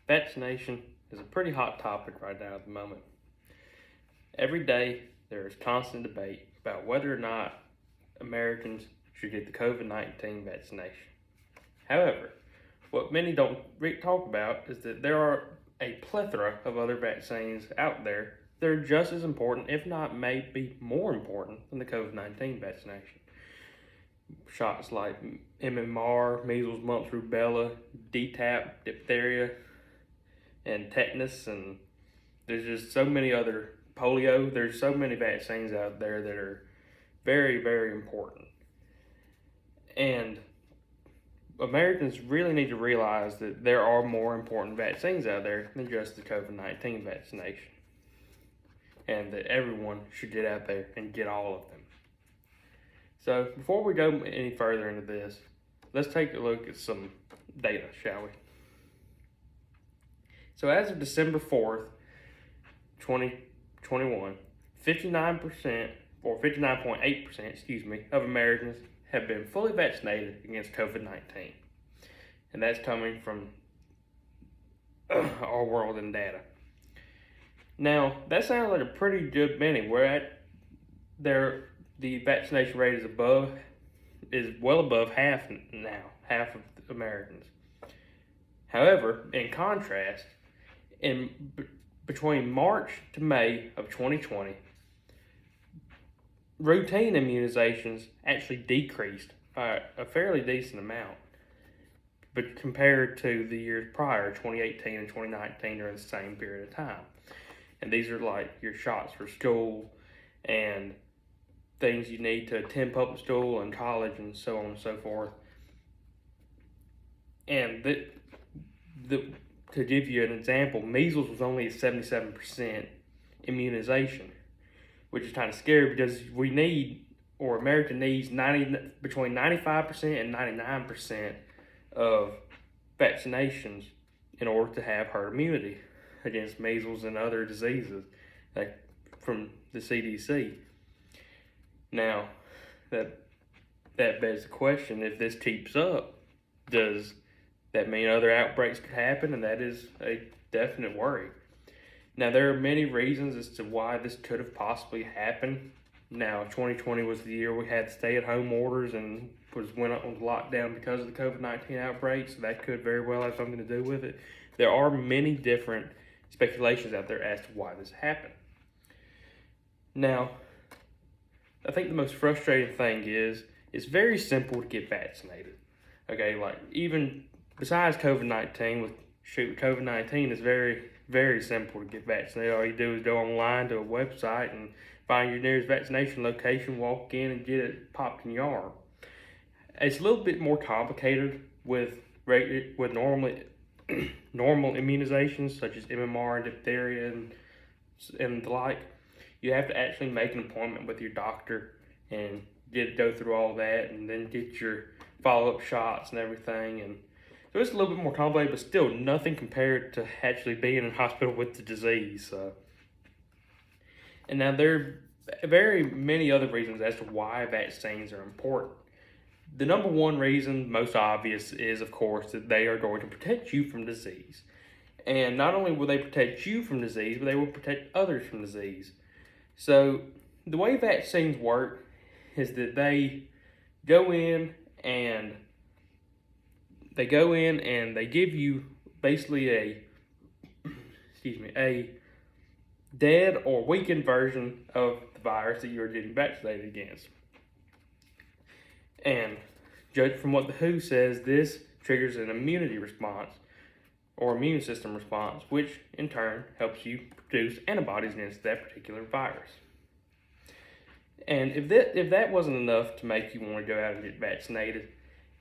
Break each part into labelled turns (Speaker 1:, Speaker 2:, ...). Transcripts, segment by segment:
Speaker 1: Vaccination is a pretty hot topic right now at the moment. Every day there is constant debate about whether or not Americans should get the COVID-19 vaccination. However, what many don't talk about is that there are a plethora of other vaccines out there that are just as important, if not maybe more important, than the COVID-19 vaccination. Shots like MMR, measles, mumps, rubella, DTaP, diphtheria, and tetanus, and there's just so many other polio. There's so many vaccines out there that are very, very important. And Americans really need to realize that there are more important vaccines out there than just the COVID-19 vaccination. And that everyone should get out there and get all of them. So before we go any further into this, let's take a look at some data, shall we? So as of December 4th, 2021, 59% or 59.8%, of Americans have been fully vaccinated against COVID-19. And that's coming from Our World in Data. Now, that sounds like a pretty good many. The vaccination rate is well above half now, half of Americans. However, in contrast, between March to May of 2020, routine immunizations actually decreased by a fairly decent amount, but compared to the years prior, 2018 and 2019, during the same period of time. And these are like your shots for school and things you need to attend public school and college and so on and so forth. And to give you an example, measles was only a 77% immunization, which is kind of scary because America needs between 95% and 99% of vaccinations in order to have herd immunity against measles and other diseases, like from the CDC. Now, that begs the question: if this keeps up, does that mean other outbreaks could happen? And that is a definite worry. Now, there are many reasons as to why this could have possibly happened. Now, 2020 was the year we had stay-at-home orders and went on lockdown because of the COVID-19 outbreak, so that could very well have something to do with it. There are many different speculations out there as to why this happened. Now, I think the most frustrating thing is it's very simple to get vaccinated. Okay, like even besides COVID-19, COVID-19 is very, very simple to get vaccinated. All you do is go online to a website and find your nearest vaccination location, walk in and get it popped in your arm. It's a little bit more complicated with normal immunizations such as MMR and diphtheria and the like. You have to actually make an appointment with your doctor and go through all that, and then get your follow-up shots and everything. And so it's a little bit more complicated, but still nothing compared to actually being in hospital with the disease. And now there are very many other reasons as to why vaccines are important. The number one reason, most obvious, is of course that they are going to protect you from disease. And not only will they protect you from disease, but they will protect others from disease. So the way vaccines work is that they go in and they give you basically a dead or weakened version of the virus that you're getting vaccinated against. And judged from what the WHO says, this triggers an immunity response or immune system response, which in turn helps you produce antibodies against that particular virus. And if that wasn't enough to make you want to go out and get vaccinated,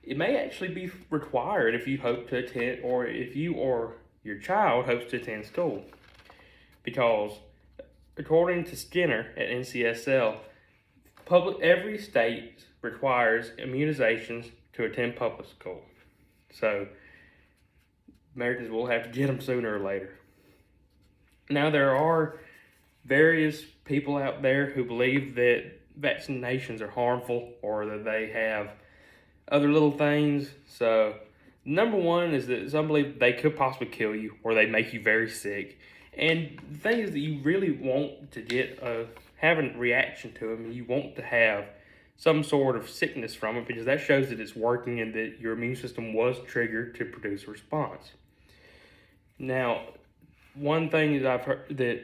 Speaker 1: it may actually be required if you hope to attend, or if you or your child hopes to attend school. Because according to Skinner at NCSL, every state requires immunizations to attend public school. So Americans will have to get them sooner or later. Now, there are various people out there who believe that vaccinations are harmful or that they have other little things. So Number one is that some believe they could possibly kill you or they make you very sick. And the thing is that you really want to have a reaction to them, and you want to have some sort of sickness from it, because that shows that it's working and that your immune system was triggered to produce a response. Now, one thing that I've heard that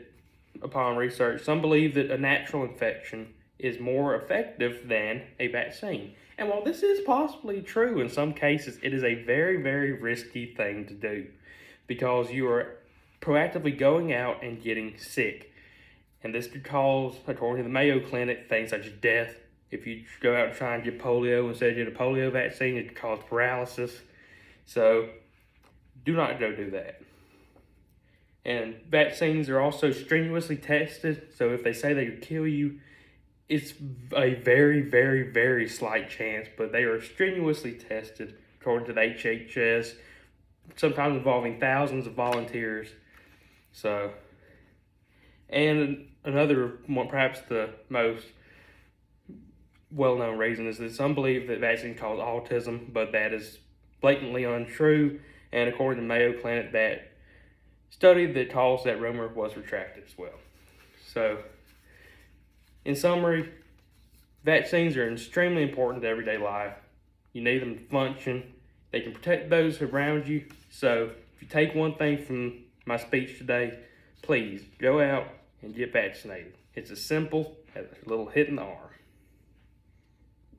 Speaker 1: upon research, some believe that a natural infection is more effective than a vaccine. And while this is possibly true in some cases, it is a very, very risky thing to do, because you are proactively going out and getting sick. And this could cause, according to the Mayo Clinic, things such as death. If you go out and try and get polio instead of get a polio vaccine, it could cause paralysis. So do not go do that. And vaccines are also strenuously tested, so if they say they could kill you, it's a very, very, very slight chance, but they are strenuously tested according to the HHS, sometimes involving thousands of volunteers. So, and another one, perhaps the most well-known reason, is that some believe that vaccines cause autism, but that is blatantly untrue. And according to Mayo Clinic, that study that caused that rumor was retracted as well. So, in summary, vaccines are extremely important to everyday life. You need them to function. They can protect those around you. So, if you take one thing from my speech today, please go out and get vaccinated. It's as simple as a little hit in the arm.